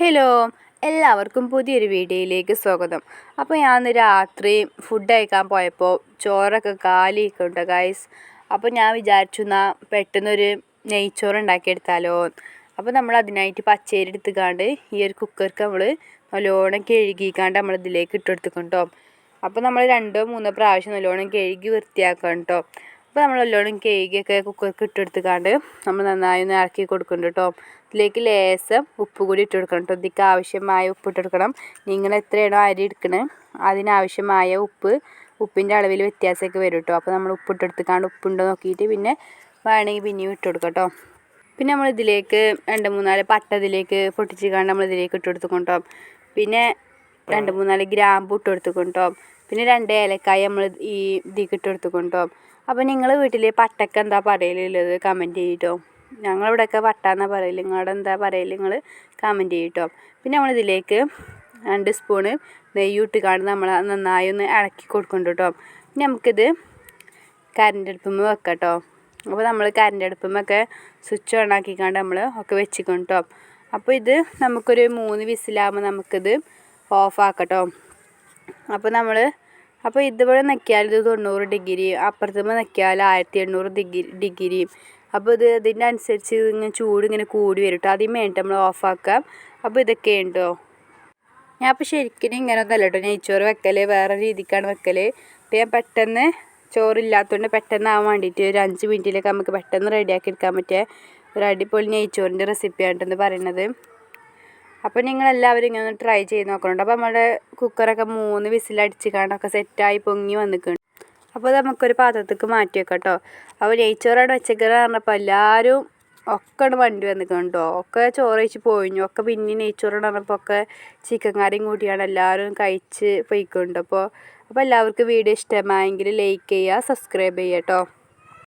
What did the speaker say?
Hello, എല്ലാവർക്കും പുതിയൊരു വീഡിയോയിലേക്ക് സ്വാഗതം. അപ്പോൾ ഞാൻ ഇന്ന് രാത്രി ഫുഡ് കഴിക്കാൻ പോയപ്പോൾ ചോറൊക്കെ കാലിക്കുണ്ട് ഗൈസ്. അപ്പോൾ ഞാൻ വിചാരിച്ചു എന്നാൽ പെട്ടെന്നൊരു നെയ്ച്ചോറ് ഉണ്ടാക്കിയെടുത്താലോ. അപ്പോൾ നമ്മൾ അതിനായിട്ട് പച്ചരി എടുത്തുകൊണ്ട് ഈ ഒരു കുക്കർക്ക് നമ്മൾ നല്ലോണം കഴുകിക്കാണ്ട് നമ്മൾ ഇതിലേക്ക് ഇട്ടെടുത്തുകൊണ്ടോ. അപ്പോൾ നമ്മൾ 2-3 പ്രാവശ്യം നല്ലോണം കഴുകി വൃത്തിയാക്കണം കേട്ടോ. അപ്പോൾ നമ്മൾ നല്ലോണം കഴുകിയൊക്കെ കുക്കർക്ക് ഇട്ടെടുത്തുകൊണ്ട് നമ്മൾ നന്നായി ഒന്ന് ഇറക്കി കൊടുക്കുന്നുണ്ട് കേട്ടോ. ഇതിലേക്ക് ലേശം ഉപ്പ് കൂടി ഇട്ട് കൊടുക്കണം കേട്ടോ. ഇതിലേക്ക് ആവശ്യമായ ഉപ്പ് ഇട്ട് കൊടുക്കണം. നിങ്ങൾ എത്രയാണോ അരി എടുക്കണത് അതിനാവശ്യമായ ഉപ്പിൻ്റെ അളവിൽ വ്യത്യാസമൊക്കെ വരും കേട്ടോ. അപ്പോൾ നമ്മൾ ഉപ്പ് ഇട്ടെടുത്തുകൊണ്ട് ഉപ്പുണ്ടോ നോക്കിയിട്ട് പിന്നെ വേണമെങ്കിൽ പിന്നെയും ഇട്ട് കൊടുക്കാം കേട്ടോ. പിന്നെ നമ്മൾ ഇതിലേക്ക് 2-3 പട്ട ഇതിലേക്ക് പൊട്ടിച്ചിക്കാണ്ട് നമ്മൾ ഇതിലേക്ക് ഇട്ട് കൊടുത്തുകൊണ്ടോ. പിന്നെ 2-3 ഗ്രാമ്പു ഇട്ട് കൊടുത്തുകൊണ്ടോ. പിന്നെ 2 ഏലക്കായ നമ്മൾ ഈ ഇതിലേക്ക് ഇട്ട് കൊടുത്തുകൊണ്ടോ. അപ്പോൾ നിങ്ങൾ വീട്ടിൽ പട്ടക്ക് എന്താ പറയലുള്ളത് കമൻറ്റ് ചെയ്യട്ടോ. ഞങ്ങളിവിടെയൊക്കെ പട്ട എന്നാണ് പറയൽ. നിങ്ങളുടെ എന്താ പറയൽ നിങ്ങൾ കമൻറ്റ് ചെയ്യട്ടോ. പിന്നെ നമ്മളിതിലേക്ക് 2 സ്പൂണ് നെയ്യ് ഇട്ടുകൊണ്ട് നമ്മൾ നന്നായി ഒന്ന് ഇളക്കി കൊടുക്കുന്നുണ്ട് കേട്ടോ. പിന്നെ നമുക്കിത് കറണ്ട് അടുപ്പുമ്മ വെക്കാം കേട്ടോ. അപ്പോൾ നമ്മൾ കറണ്ട് അടുപ്പുമ്മൊക്കെ സ്വിച്ച് ഓൺ ആക്കിക്കാണ്ട് നമ്മൾ ഒക്കെ വെച്ചിക്കണം കേട്ടോ. അപ്പോൾ ഇത് നമുക്കൊരു 3 വിസിലാകുമ്പോൾ നമുക്കിത് ഓഫാക്കട്ടോ. അപ്പോൾ ഇതിവിടെ നിൽക്കിയാൽ ഇത് 90 ഡിഗ്രി, അപ്പുറത്തുമ്പോൾ നിൽക്കിയാൽ 1800 ഡിഗ്രി. അപ്പോൾ ഇതിൻ്റെ അനുസരിച്ച് ഇങ്ങനെ ചൂട് ഇങ്ങനെ കൂടി വരും കേട്ടോ. ആദ്യം വേണ്ടിയിട്ട് നമ്മൾ ഓഫാക്കാം. അപ്പോൾ ഇതൊക്കെ ഉണ്ടോ. ഞാൻ അപ്പോൾ ശരിക്കും ഇങ്ങനെ ഒന്നല്ല കേട്ടോ നെയ്ച്ചോറ് വെക്കൽ, വേറെ രീതിക്കാണ് വെക്കൽ. അപ്പോൾ ഞാൻ പെട്ടെന്ന് ചോറില്ലാത്തതുകൊണ്ട് പെട്ടെന്നാകാൻ വേണ്ടിയിട്ട് ഒരു 5 മിനിറ്റിലേക്ക് നമുക്ക് പെട്ടെന്ന് റെഡിയാക്കി എടുക്കാൻ പറ്റിയ ഒരു അടിപൊളി നെയ്ച്ചോറിൻ്റെ റെസിപ്പിയായിട്ടെന്ന് പറയുന്നത്. അപ്പോൾ നിങ്ങളെല്ലാവരും ഇങ്ങനെ ഒന്ന് ട്രൈ ചെയ്ത് നോക്കുന്നുണ്ട്. അപ്പോൾ നമ്മുടെ കുക്കറൊക്കെ 3 വിസിലടിച്ചിക്കാണ്ടൊക്കെ സെറ്റായി പൊങ്ങി വന്നിട്ടുണ്ട്. അപ്പോൾ നമുക്കൊരു പാത്രത്തേക്ക് മാറ്റി വെക്കാം കേട്ടോ. അപ്പോൾ നെയ്ച്ചോറാണ് വെച്ചേക്കറ പറഞ്ഞപ്പോൾ എല്ലാവരും ഒക്കെ വണ്ടി വന്നിട്ടുണ്ടോ. ഒക്കെ ചോറ് കഴിച്ച് പോയിഞ്ഞു. ഒക്കെ പിന്നെ നെയ്ച്ചോറാണ് പറഞ്ഞപ്പോൾ ഒക്കെ ചിക്കൻ കറിയും കൂട്ടിയാണ് എല്ലാവരും കഴിച്ച് പോയിക്കൊണ്ട്. അപ്പോൾ എല്ലാവർക്കും വീഡിയോ ഇഷ്ടമായെങ്കിൽ ലൈക്ക് ചെയ്യുക, സബ്സ്ക്രൈബ് ചെയ്യുക കേട്ടോ.